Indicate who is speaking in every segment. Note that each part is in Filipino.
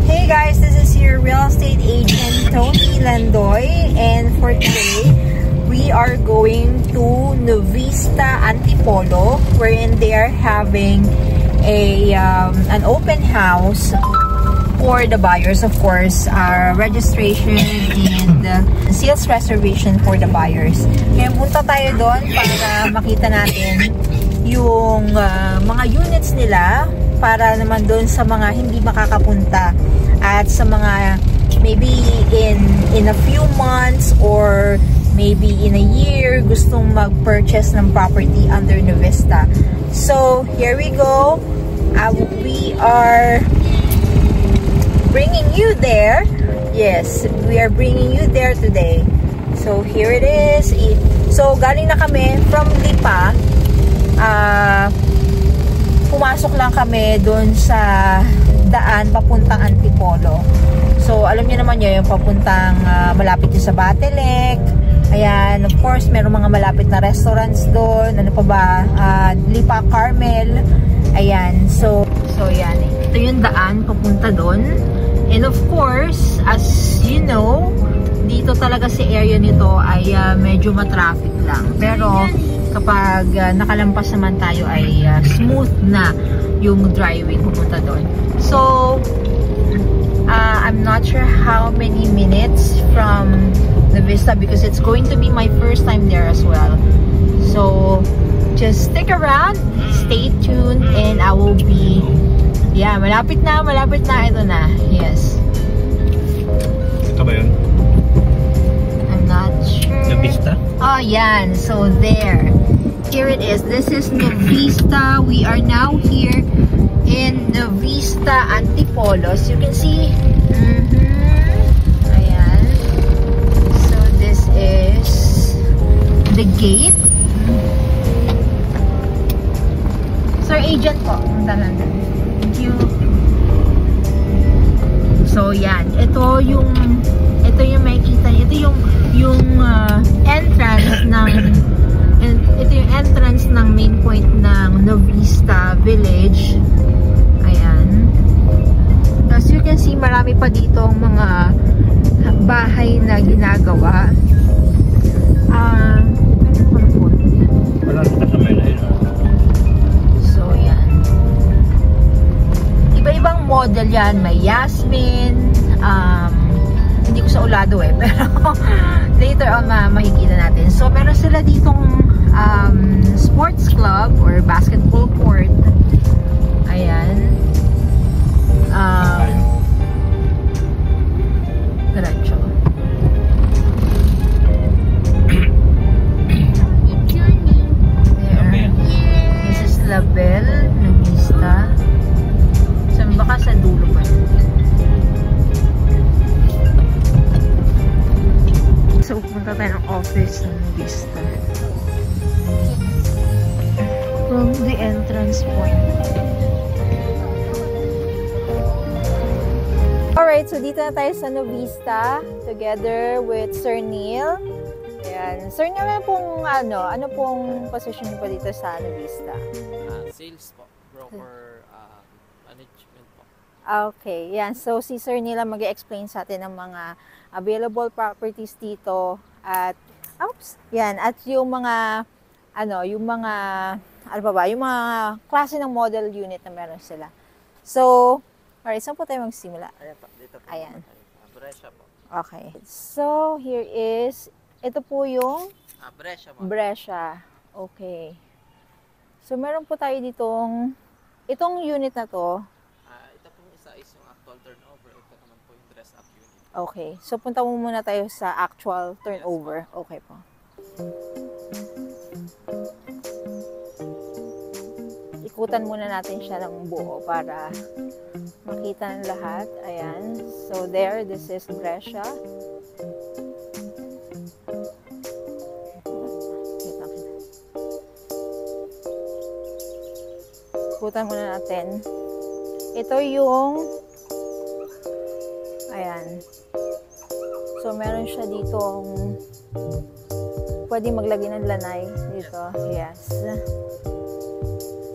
Speaker 1: Hey guys, this is your real estate agent Tony Landoy, and for today we are going to Novista Antipolo, wherein they are having an open house for the buyers, of course, registration and sales reservation for the buyers. Kaya punta tayo doon para makita natin yung mga units nila, para naman doon sa mga hindi makakapunta at sa mga maybe in a few months or maybe in a year gustong mag-purchase ng property under Novista. So here we go. We are bringing you there. Yes, we are bringing you there today. So here it is. So galing na kami from Lipa. Pumasok lang kami doon sa daan papuntang Antipolo. So alam niyo naman yun, yung papuntang malapit yun sa Batelec. Ayan, of course meron mga malapit na restaurants doon. Ano pa ba? Lipa Carmel. Ayan, so yan, ito yung daan papunta doon. And of course, as you know, dito talaga si area nito ay medyo matraffic lang. Pero kapag nakalampas naman tayo ay smooth na yung driving pupunta doon. So I'm not sure how many minutes from Novista because it's going to be my first time there as well. So just stick around, stay tuned, and I will be, yeah, malapit na, ito na. Yes.
Speaker 2: Ito ba yun?
Speaker 1: I'm not sure.
Speaker 2: Novista?
Speaker 1: Oh, yan. So there. Here it is. This is Novista. We are now here in Novista Antipolo. So you can see. Ayan. So this is the gate. Sir Agent po. Thank you. So yan. Ito yung makikita. Ito yung entrance ng main point ng Novista Village. Ayan. As you can see, marami pa ditong mga bahay na ginagawa. So yan. Iba-ibang model yan. May Yasmin. Hindi ko sa ulado pero later on makikita natin. So meron sila ditong sports club or basketball court. Ayan. Diretso. There. This is Label, Novista. So baka sa dulo pa yun. So pupunta tayo ng office ng Novista. From the entrance point. Alright, so dito na tayo sa Novista together with Sir Neil. Ayan. Sir Neil, ano pong position niyo pa dito sa Novista?
Speaker 3: Sales po, broker, management po.
Speaker 1: Okay, yan. So si Sir Neil mag-explain sa atin ng mga available properties dito at at yung mga yung mga klase ng model unit na meron sila. So, alright, saan po tayo magsimula?
Speaker 3: Dito po.
Speaker 1: Ayan.
Speaker 3: Brescia po.
Speaker 1: Okay. So, here is, ito po yung
Speaker 3: Brescia mo.
Speaker 1: Brescia. Okay. So, meron po tayo itong unit na to.
Speaker 3: Ito pong isa is yung actual turnover. Ito naman po yung dress up unit.
Speaker 1: Okay. So, punta mo muna tayo sa actual turnover. Okay po. Ikutan muna natin siya ng buo para makita ng lahat. Ayan. So there, this is Brescia. Ikutan muna natin. Ito yung ayan. So meron siya ditong pwede maglagay ng lanay dito. Yes.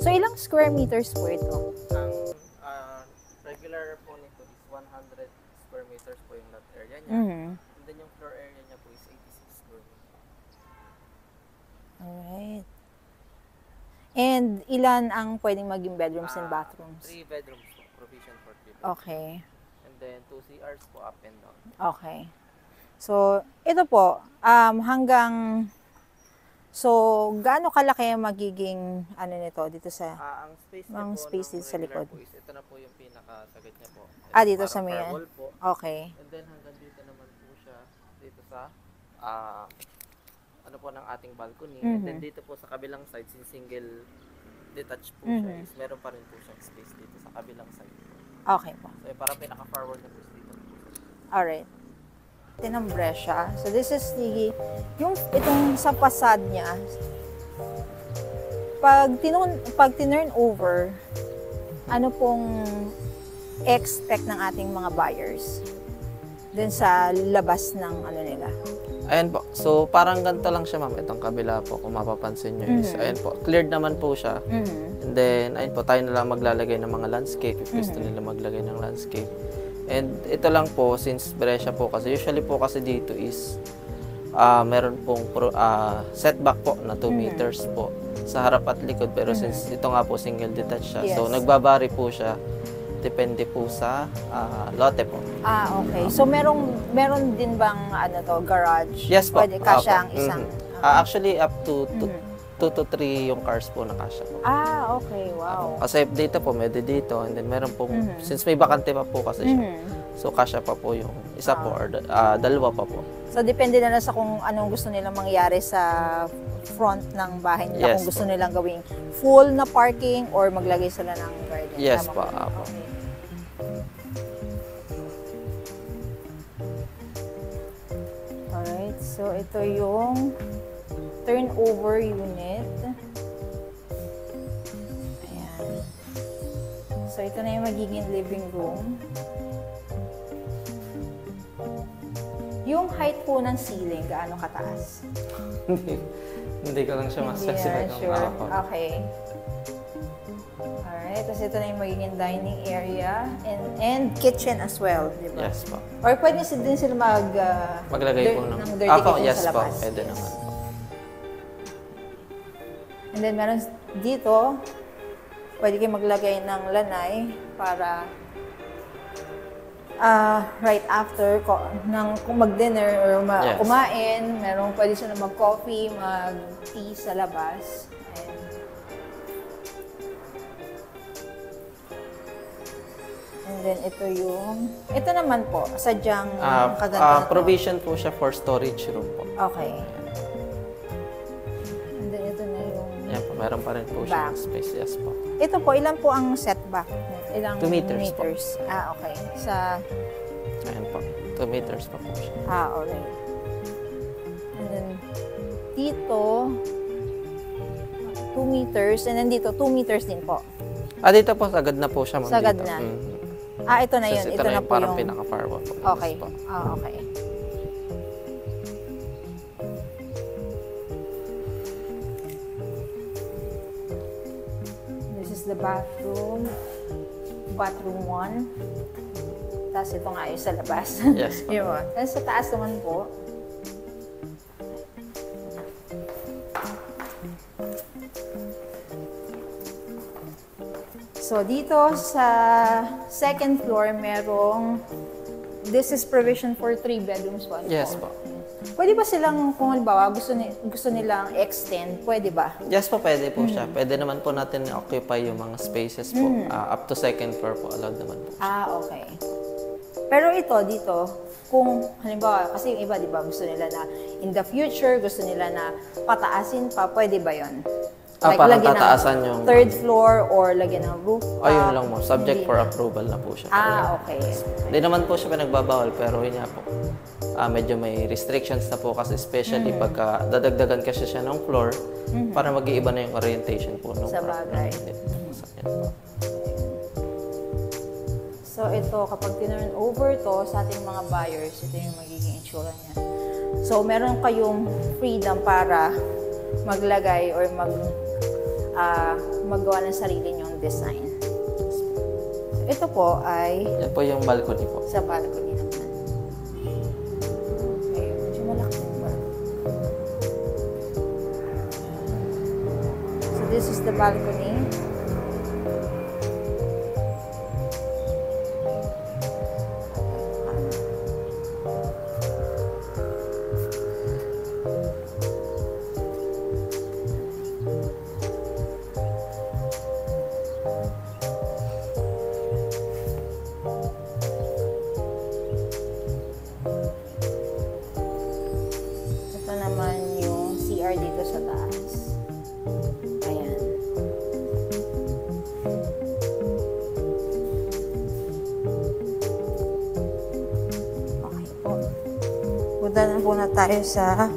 Speaker 1: So, ilang square meters po ito?
Speaker 3: Ang regular po nito is 100 square meters po yung lot area niya.
Speaker 1: Mhm.
Speaker 3: And then yung floor area niya po is 86 square meters.
Speaker 1: Alright. And ilan ang pwedeng maging bedrooms and bathrooms?
Speaker 3: 3 bedrooms po. Provision for 3 bedrooms.
Speaker 1: Okay.
Speaker 3: And then 2 CRs po up and down.
Speaker 1: Okay. So, ito po, so, gaano kalaki ang magiging, nito, dito sa,
Speaker 3: Ang space
Speaker 1: ang
Speaker 3: niya po
Speaker 1: space
Speaker 3: ng
Speaker 1: dito sa
Speaker 3: regular
Speaker 1: likod?
Speaker 3: po is ito na po yung pinakasagad niya po.
Speaker 1: Dito sa
Speaker 3: Parang
Speaker 1: may,
Speaker 3: firewall po.
Speaker 1: okay.
Speaker 3: And then hanggang dito naman po siya dito sa ano po ng ating balcony. And then dito po sa kabilang side, since single detached po siya, is meron pa rin po siyang space dito sa kabilang side po.
Speaker 1: Okay po.
Speaker 3: So parang pinaka-forward na po dito.
Speaker 1: Alright. Tinambre siya. So, this is itong sa facade niya, pag tinurn over, ano pong expect ng ating mga buyers dun sa labas ng nila?
Speaker 3: Ayan po. So, parang ganito lang siya, ma'am. Itong kabila po, kung mapapansin nyo is, ayan po, cleared naman po siya. And then, ayun po, tayo na lang maglalagay ng mga landscape, if gusto nila maglagay ng landscape. And ito lang po, since Brescia po kasi, usually po kasi dito is, meron pong setback po na 2 meters po sa harap at likod. Pero since ito nga po, single detached siya.
Speaker 1: Yes.
Speaker 3: So, nagbabari po siya. Depende po sa lote po.
Speaker 1: Okay. So, meron din bang, garage?
Speaker 3: Yes po.
Speaker 1: Pwede kasya ang isang...
Speaker 3: Actually, up to 2 to 3 yung cars po na kasya po.
Speaker 1: Okay. Wow.
Speaker 3: Kasi dito po, may dito, and then meron pong, since may bakante pa po kasi siya, so kasya pa po yung isa po, or dalawa pa po.
Speaker 1: So, depende na lang sa kung anong gusto nilang mangyari sa front ng bahay nila.
Speaker 3: Yes,
Speaker 1: kung gusto nilang gawing full na parking or maglagay sila ng garden.
Speaker 3: Yes
Speaker 1: Tama
Speaker 3: po.
Speaker 1: ba? Okay. Alright. So, ito yung turnover unit. Ayan. So, ito na yung magiging living room. Yung height po ng ceiling, gaano kataas?
Speaker 3: Hindi ko lang siya ma-specify.
Speaker 1: Sure. Okay. Alright. Tapos ito na yung magiging dining area and kitchen as well, di ba?
Speaker 3: Yes po.
Speaker 1: Or pwede din sila
Speaker 3: maglagay po ng
Speaker 1: dirty kitchen
Speaker 3: yes
Speaker 1: sa labas.
Speaker 3: po. Pwede naman po.
Speaker 1: And then meron dito, pwede kayo maglagay ng lanay para right after kung mag-dinner or
Speaker 3: Yes.
Speaker 1: kumain, pwede sila mag-coffee, mag-tea sa labas. And then ito naman po, sadyang kaganda.
Speaker 3: Provision po siya for storage room po.
Speaker 1: Okay. And then ito na yung...
Speaker 3: Yan po, meron pa rin po siya space. Yes po.
Speaker 1: Ito po, ilan po ang setback? Ilang
Speaker 3: 2 meters po.
Speaker 1: Okay.
Speaker 3: Ayan po. 2 meters pa po siya.
Speaker 1: Alright. And then, dito, 2 meters. And then dito, 2 meters din po.
Speaker 3: Dito po, sagad na po siya, ma'am.
Speaker 1: Sagad
Speaker 3: dito.
Speaker 1: na. Ito na yun. Ito na po
Speaker 3: parang
Speaker 1: yung...
Speaker 3: pinaka-firewall po.
Speaker 1: Okay.
Speaker 3: Yes po.
Speaker 1: Okay. This is the bathroom. Bathroom 1. Tapos ito nga yung sa labas.
Speaker 3: Yes po.
Speaker 1: Yun. Tapos sa taas naman po. So, dito sa second floor, this is provision for 3 bedrooms po.
Speaker 3: Yes po.
Speaker 1: Pwede ba silang, kung halimbawa, gusto nilang extend, pwede ba?
Speaker 3: Yes po, pwede po siya. Pwede naman po natin occupy yung mga spaces po. Up to second floor po, allowed naman po.
Speaker 1: Okay. Pero dito, kung halimbawa, kasi yung iba, di ba, gusto nila na in the future, gusto nila na pataasin pa, pwede ba yun?
Speaker 3: Parang tataasan yung...
Speaker 1: third floor or lagyan ng roof.
Speaker 3: Ayun lang mo. Subject for approval na po siya.
Speaker 1: Okay.
Speaker 3: Hindi naman po siya pinagbabawal, pero yun nga po. Medyo may restrictions na po kasi especially pagka dadagdagan kasi siya ng floor para mag-iiba na yung orientation po.
Speaker 1: Sa bagay. So ito, kapag tinurn over to sa ating mga buyers, ito yung magiging itsura niya. So meron kayong freedom para maglagay or maggawa ng sarili niyong design. ito po ay
Speaker 3: Yan po yung balcony po.
Speaker 1: sa balcony naman. Okay, medyo malaki yung balcony. So this is the balcony. Ito naman yung CR dito sa taas. Ayan. Okay po. Punta na muna tayo sa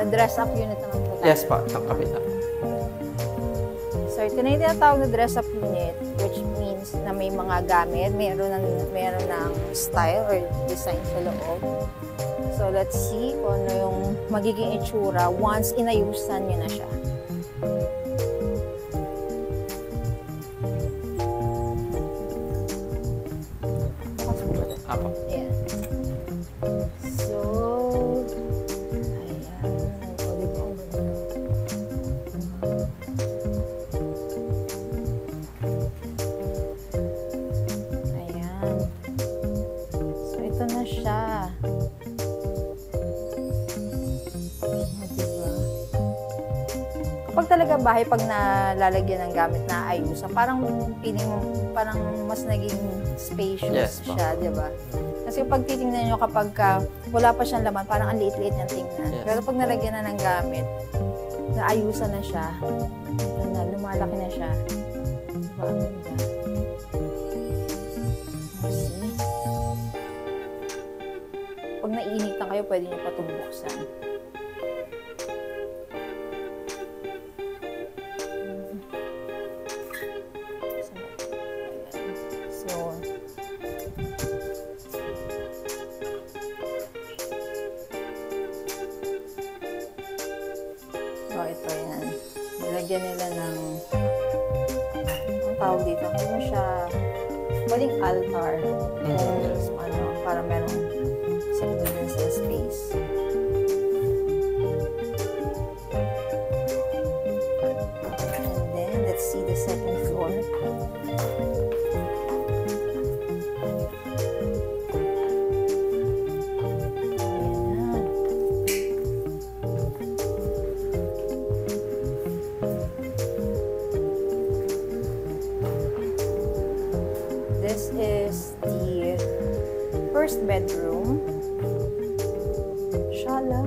Speaker 1: dress-up unit naman po tayo.
Speaker 3: Yes po, itong kabila.
Speaker 1: So, ito na yung tinatawag na dress-up unit, which means na may mga gamit, meron ng style or design sa loob. So, let's see kung ano yung magiging itsura once inayusan nyo na siya.
Speaker 3: Apo.
Speaker 1: Ayan. So, kapag talaga bahay, pag nalalagyan ng gamit na ayusan, parang feeling mo, parang mas naging spacious siya, di ba? Kasi pag titingnan nyo, kapag wala pa siyang laman, parang ang liit-liit niyang tingnan.
Speaker 3: Yes.
Speaker 1: Pero pag nalagyan na ng gamit, naayusan na siya, lumalaki na siya. Diba? Ang ganda. See? Pag naiinitan kayo, pwede nyo patumbuksan. So, ito yan. Nilagyan nila ng ang tawag dito. Hindi mo siya maling altar. Yes. Para merong semblance ng space. And then, let's see the second floor. This is the first bedroom. Shala.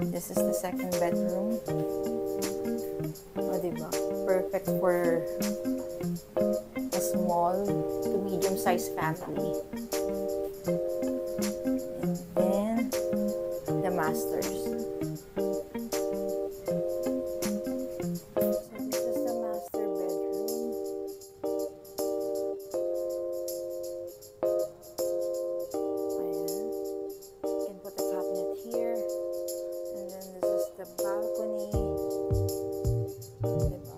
Speaker 1: This is the second bedroom. O, diba? Perfect for a small to medium-sized family. And then the masters. So this is the master bedroom. Ayan. You can put a cabinet here. And then this is the balcony. Diba?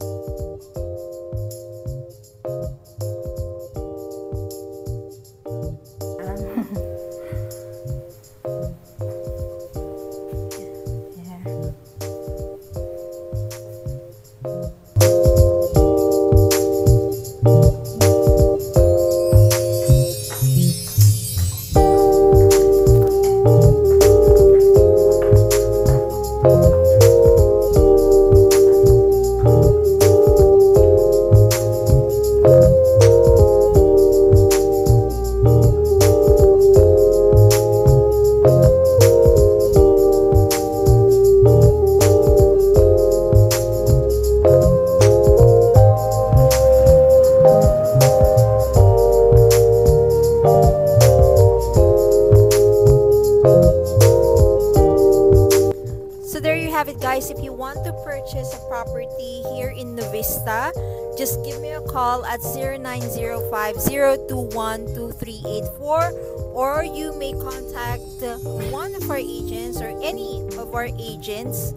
Speaker 1: want to purchase a property here in Nuvista, just give me a call at 0905-021-2384, or you may contact one of our agents or any of our agents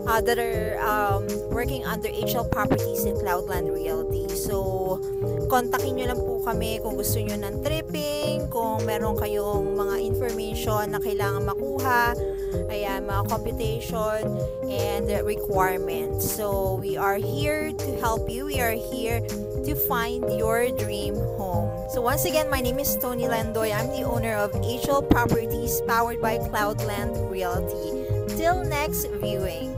Speaker 1: that are working under HL Properties and Cloudland Realty. So, kontakin nyo lang po kami kung gusto nyo ng tripping, kung meron kayong mga information na kailangan makuha, ayan, mga computation and requirements. So, we are here to help you. We are here to find your dream home. So, once again, my name is Tony Landoy. I'm the owner of HL Properties powered by Cloudland Realty. Till next viewing.